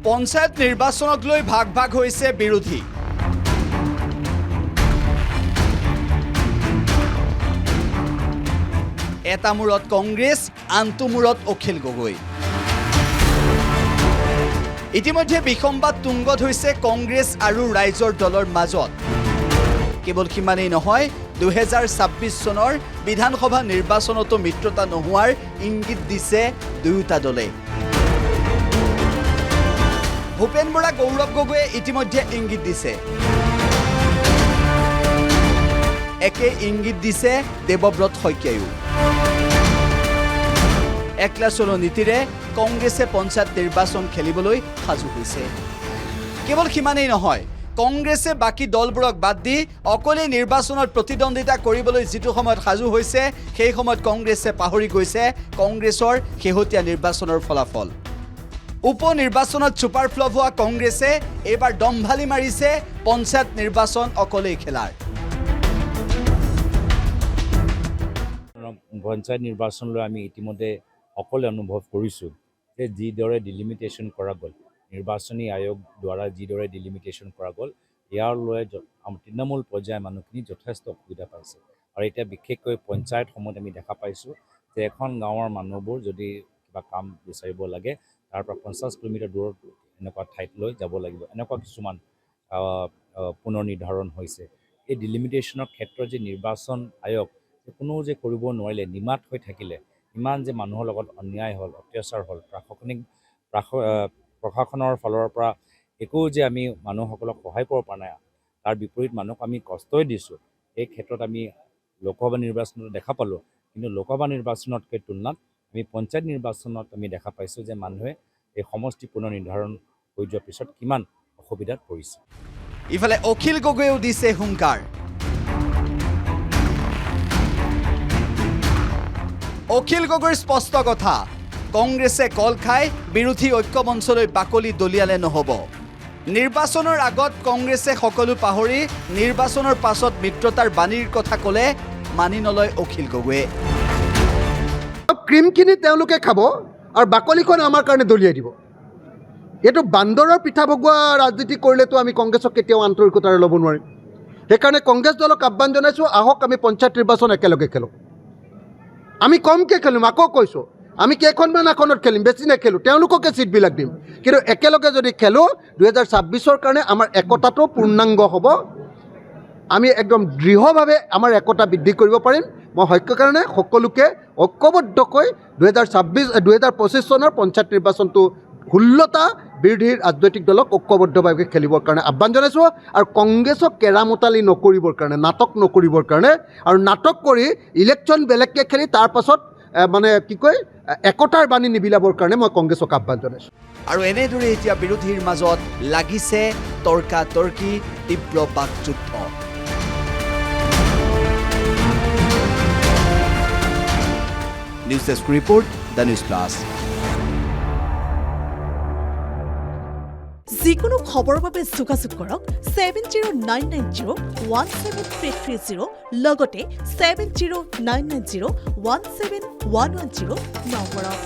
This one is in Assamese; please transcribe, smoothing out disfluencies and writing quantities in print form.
পঞ্চায়ত নিৰ্বাচনক লৈ ভাগ ভাগ হৈছে বিৰোধী। এটা মূৰত কংগ্ৰেছ, আনটো মূৰত অখিল গগৈ। ইতিমধ্যে বিসম্বাদ তুংগত হৈছে কংগ্ৰেছ আৰু ৰাইজৰ দলৰ মাজত। কেৱল সিমানেই নহয়, 2026 চনৰ বিধানসভা নিৰ্বাচনতো মিত্ৰতা নোহোৱাৰ ইংগিত দিছে দুয়োটা দলে। ভূপেন বৰা, গৌৰৱ গগৈয়ে ইতিমধ্যে ইংগিত দিছে। একে ইংগিত দিছে দেৱব্ৰত শইকীয়ায়ো। একলা চলো নীতিৰে কংগ্ৰেছে পঞ্চায়ত নিৰ্বাচন খেলিবলৈ সাজু হৈছে। কেৱল সিমানেই নহয়, কংগ্ৰেছে বাকী দলবোৰক বাদ দি অকলে নিৰ্বাচনত প্ৰতিদ্বন্দ্বিতা কৰিবলৈ যিটো সময়ত সাজু হৈছে, সেই সময়ত কংগ্ৰেছে পাহৰি গৈছে কংগ্ৰেছৰ শেহতীয়া নিৰ্বাচনৰ ফলাফল। উপ নিৰ্বাচনত ছুপাৰ ফ্লপ হোৱা কংগ্ৰেছে এইবাৰ দম্ভালি মাৰিছে পঞ্চায়ত নিৰ্বাচন অকলেই খেলাৰ। পঞ্চায়ত নিৰ্বাচনলৈ আমি ইতিমধ্যে অকলে অনুভৱ কৰিছোঁ যে যিদৰে ডিলিমিটেশ্যন কৰা গ'ল, নিৰ্বাচনী আয়োগ দ্বাৰা যিদৰে ডিলিমিটেশ্যন কৰা গ'ল, ইয়াৰ লৈ তৃণমূল পৰ্যায়ৰ মানুহখিনি যথেষ্ট অসুবিধা পাইছে। আৰু এতিয়া বিশেষকৈ পঞ্চায়ত সময়ত আমি দেখা পাইছোঁ যে এখন গাঁৱৰ মানুহবোৰ যদি কিবা কাম বিচাৰিব লাগে, তাৰ পৰা 50 কিলোমিটাৰ দূৰত এনেকুৱা ঠাইত লৈ যাব লাগিব। এনেকুৱা কিছুমান পুনৰ নিৰ্ধাৰণ হৈছে। এই ডিলিমিটেশ্যনৰ ক্ষেত্ৰত যে নিৰ্বাচন আয়োগ কোনো যে কৰিব নোৱাৰিলে, নিমাত হৈ থাকিলে, ইমান যে মানুহৰ লগত অন্যায় হ'ল, অত্যাচাৰ হ'ল, প্ৰশাসনৰ ফালৰ পৰা একো যে আমি মানুহসকলক সহায় কৰিব পৰা নাই, তাৰ বিপৰীত মানুহক আমি কষ্টই দিছোঁ। এই ক্ষেত্ৰত আমি লোকসভা নিৰ্বাচনত দেখা পালোঁ, কিন্তু লোকসভা নিৰ্বাচনতকৈ তুলনাত আমি পঞ্চায়ত নিৰ্বাচনত আমি দেখা পাইছোঁ যে মানুহে এই সমষ্টি পুনৰ নিৰ্ধাৰণ হৈ যোৱাৰ পিছত কিমান অসুবিধাত পৰিছে। ইফালে অখিল গগৈয়েও দিছে হুংকাৰ। অখিল গগৈৰ স্পষ্ট কথা, কংগ্ৰেছে কল খাই বিৰোধী ঐক্যমঞ্চলৈ বাকলি দলিয়ালে নহ'ব। নিৰ্বাচনৰ আগত কংগ্ৰেছে সকলো পাহৰি নিৰ্বাচনৰ পাছত মিত্ৰতাৰ বাণীৰ কথা ক'লে মানি নলয় অখিল গগৈয়ে। ক্ৰীমখিনি তেওঁলোকে খাব আৰু বাকলিখন আমাৰ কাৰণে দলিয়াই দিব। এইটো বান্দৰৰ পিঠা ভগোৱা ৰাজনীতি কৰিলেতো আমি কংগ্ৰেছক কেতিয়াও আন্তৰিকতাৰে ল'ব নোৱাৰিম। সেইকাৰণে কংগ্ৰেছ দলক আহ্বান জনাইছোঁ, আহক আমি পঞ্চায়ত নিৰ্বাচন একেলগে খেলোঁ। আমি কমকৈ খেলিম, আকৌ কৈছোঁ, আমি কেইখনমান আসনত খেলিম, বেছি নেখেলোঁ, তেওঁলোককে ছিটবিলাক দিম। কিন্তু একেলগে যদি খেলোঁ, 2026 কাৰণে আমাৰ একতাটো পূৰ্ণাংগ হ'ব। আমি একদম দৃঢ়ভাৱে আমাৰ একতা বৃদ্ধি কৰিব পাৰিম। মই সেইকাৰণে সকলোকে ঐক্যবদ্ধকৈ 2025 চনৰ পঞ্চায়ত নিৰ্বাচনটো 16টা বিৰোধী ৰাজনৈতিক দলক ঐক্যবদ্ধভাৱে খেলিবৰ কাৰণে আহ্বান জনাইছোঁ। আৰু কংগ্ৰেছক কেৰামতালি নকৰিবৰ কাৰণে, নাটক নকৰিবৰ কাৰণে, আৰু নাটক কৰি ইলেকশ্যন বেলেগকৈ খেলি তাৰ পাছত একতাৰ বাণী নিবিলাবৰ কাৰণে মই কংগ্ৰেছক আহ্বান জনাইছোঁ। আৰু এনেদৰে এতিয়া বিৰোধীৰ মাজত লাগিছে তৰ্কাতৰ্কি, তীব্ৰ বাকযুদ্ধ। News desk report, the news plus. যিকোনো খবৰৰ বাবে যোগাযোগ কৰক 7099017330 লগতে 7099017110 নম্বৰত।